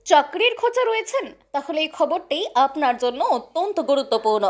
চাকরির খোঁজে রয়েছেন? তাহলে এই খবরটি আপনার জন্য অত্যন্ত গুরুত্বপূর্ণ।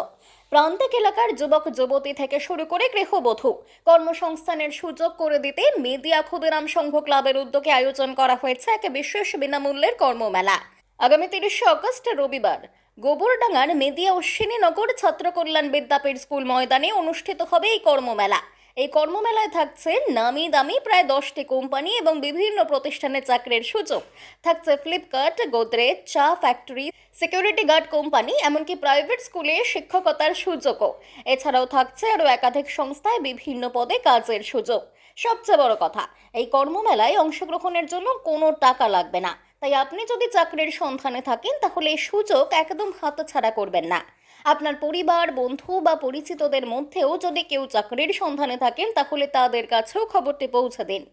প্রান্তিক এলাকার যুবক যুবতী থেকে শুরু করে গৃহবধূ কর্মসংস্থানের সুযোগ করে দিতে মেদিয়া ক্ষুদিরাম সংঘ ক্লাবের উদ্যোগে আয়োজন করা হয়েছে এক বিশেষ বিনামূল্যের কর্মমেলা। আগামী 30শে আগস্ট রবিবার গোবরডাঙ্গার মেদিয়া অশ্বিনীনগর ছাত্র কল্যাণ বিদ্যাপীঠ স্কুল ময়দানে অনুষ্ঠিত হবে এই কর্মমেলা। এই কর্মমেলায় থাকছে নামি দামি প্রায় 10টি কোম্পানি এবং বিভিন্ন প্রতিষ্ঠানে চাকরির সুযোগ। থাকছে ফ্লিপকার্ট, গোদরেজ, চা ফ্যাক্টরি, সিকিউরিটি গার্ড কোম্পানি, এমনকি প্রাইভেট স্কুলে শিক্ষকতার সুযোগও। এছাড়াও থাকছে আরও একাধিক সংস্থায় বিভিন্ন পদে কাজের সুযোগ। সবচেয়ে বড় কথা, এই কর্মমেলায় অংশগ্রহণের জন্য কোনো টাকা লাগবে না। তাই আপনি যদি চাকরির সন্ধানে থাকেন তাহলে এই সুযোগ একদম হাতছাড়া করবেন না। আপনার পরিবার, বন্ধু বা পরিচিতদের মধ্যেও যদি কেউ চাকরির সন্ধানে থাকেন তাহলে তাদের কাছেও খবরটি পৌঁছে দিন।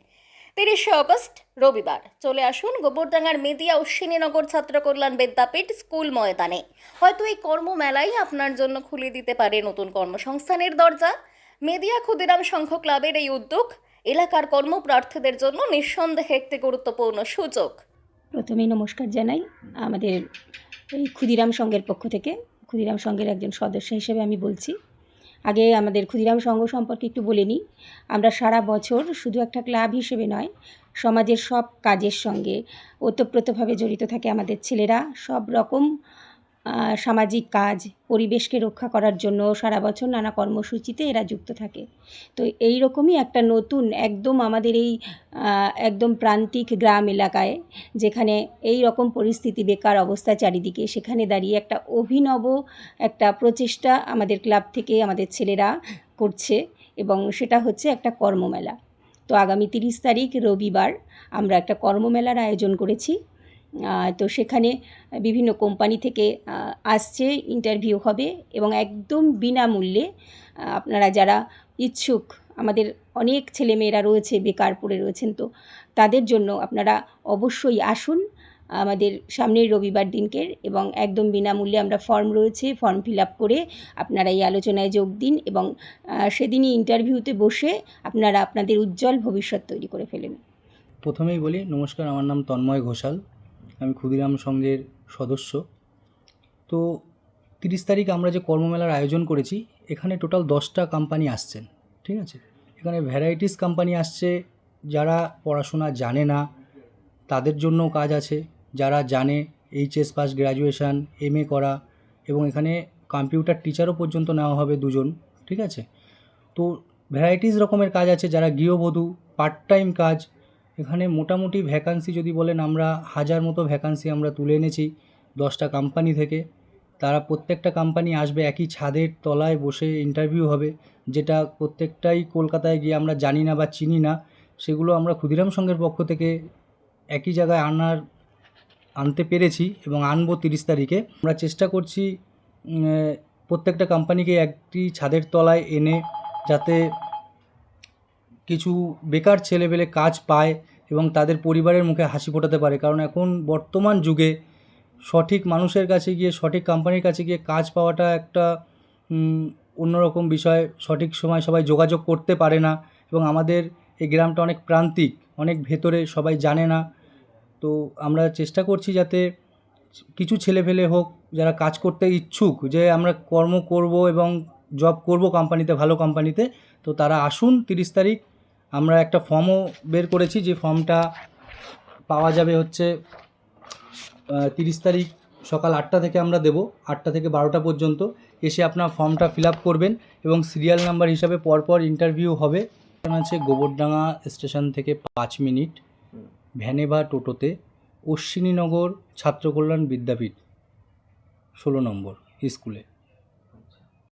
30শে আগস্ট রবিবার চলে আসুন গোবরডাঙ্গার মেদিয়া অশ্বিনীনগর ছাত্র কল্যাণ বিদ্যাপীঠ স্কুল ময়দানে। হয়তো এই কর্মমেলাই আপনার জন্য খুলে দিতে পারে নতুন কর্মসংস্থানের দরজা। মেদিয়া ক্ষুদিরাম সংঘ ক্লাবের এই উদ্যোগ এলাকার কর্মপ্রার্থীদের জন্য নিঃসন্দেহে একটি গুরুত্বপূর্ণ সুযোগ। প্রথমেই নমস্কার জানাই। আমাদের এই ক্ষুদিরাম সংঘের পক্ষ থেকে, ক্ষুদিরাম সংঘের একজন সদস্য হিসেবে আমি বলছি। আগে আমাদের ক্ষুদিরাম সংঘ সম্পর্কে একটু বলে নিই। আমরা সারা বছর শুধু একটা ক্লাব হিসেবে নয়, সমাজের সব কাজের সঙ্গে ওতপ্রোতভাবে জড়িত থাকে আমাদের ছেলেরা। সব রকম সামাজিক কাজ, পরিবেশকে রক্ষা করার জন্য সারা বছর নানা কর্মসূচিতে এরা যুক্ত থাকে। তো এই রকমই একটা নতুন একদম আমাদের এই একদম প্রান্তিক গ্রাম এলাকায়, যেখানে এই রকম পরিস্থিতি, বেকার অবস্থা চারিদিকে, সেখানে দাঁড়িয়ে একটা অভিনব একটা প্রচেষ্টা আমাদের ক্লাব থেকে আমাদের ছেলেরা করছে, এবং সেটা হচ্ছে একটা কর্মমেলা। তো আগামী 30 তারিখ রবিবার আমরা একটা কর্মমেলার আয়োজন করেছি। তো সেখানে বিভিন্ন কোম্পানি থেকে আসছে, ইন্টারভিউ হবে এবং একদম বিনামূল্যে আপনারা যারা ইচ্ছুক, আমাদের অনেক ছেলেমেয়েরা রয়েছে বেকার পড়ে রয়েছেন, তো তাদের জন্য আপনারা অবশ্যই আসুন আমাদের সামনের রবিবার দিনকে, এবং একদম বিনামূল্যে আমরা ফর্ম রয়েছে, ফর্ম ফিল আপ করে আপনারা এই আলোচনায় যোগ দিন এবং সেদিনই ইন্টারভিউতে বসে আপনারা আপনাদের উজ্জ্বল ভবিষ্যৎ তৈরি করে ফেলেন। প্রথমেই বলি নমস্কার, আমার নাম তন্ময় ঘোষাল, আমি ক্ষুদিরাম সংঘের সদস্য। তো 30 তারিখ আমরা যে কর্মমেলার আয়োজন করেছি, এখানে টোটাল 10টা কোম্পানি আসছেন, ঠিক আছে। এখানে ভ্যারাইটিস কোম্পানি আসছে। যারা পড়াশোনা জানে না তাদের জন্যও কাজ আছে, যারা জানে এইচএস পাস, গ্র্যাজুয়েশান, এমএ করা, এবং এখানে কম্পিউটার টিচারও পর্যন্ত নেওয়া হবে 2জন, ঠিক আছে। তো ভ্যারাইটিস রকমের কাজ আছে। যারা গৃহবধূ, পার্ট টাইম কাজ, এখানে মোটামুটি ভ্যাকান্সি যদি বলেন, আমরা 1000 মতো ভ্যাকান্সি আমরা তুলে এনেছি 10টা কোম্পানি থেকে। তারা প্রত্যেকটা কোম্পানি আসবে, একই ছাদের তলায় বসে ইন্টারভিউ হবে, যেটা প্রত্যেকটাই কলকাতায় গিয়ে আমরা জানি না বা চিনি না, সেগুলো আমরা ক্ষুদিরাম সংঘের পক্ষ থেকে একই জায়গায় আনতে পেরেছি এবং আনবো 30 তারিখে। আমরা চেষ্টা করছি প্রত্যেকটা কোম্পানিকে একটি ছাদের তলায় এনে যাতে কিছু বেকার ছেলেপেলে কাজ পায় এবং তাদের পরিবারের মুখে হাসি ফোটাতে পারে। কারণ এখন বর্তমান যুগে সঠিক মানুষের কাছে গিয়ে, সঠিক কোম্পানির কাছে গিয়ে কাজ পাওয়াটা একটা অন্যরকম বিষয়। সঠিক সময় সবাই যোগাযোগ করতে পারে না, এবং আমাদের এই গ্রামটা অনেক প্রান্তিক, অনেক ভেতরে, সবাই জানে না। তো আমরা চেষ্টা করছি যাতে কিছু ছেলেপেলে হোক যারা কাজ করতে ইচ্ছুক, যে আমরা কর্ম করব এবং জব করব কোম্পানিতে, ভালো কোম্পানিতে, তো তারা আসুন 30 তারিখ। আমরা একটা ফর্মও বের করেছি, যে ফর্মটা পাওয়া যাবে হচ্ছে 30 তারিখ সকাল 8টা থেকে আমরা দেবো, 8টা থেকে 12টা পর্যন্ত। এসে আপনার ফর্মটা ফিল আপ করবেন এবং সিরিয়াল নাম্বার হিসাবে পরপর ইন্টারভিউ হবে। আছে গোবরডাঙ্গা স্টেশন থেকে 5 মিনিট ভ্যানে বা টোটোতে অশ্বিনীনগর ছাত্র কল্যাণ বিদ্যাপীঠ 16 নম্বর স্কুলে।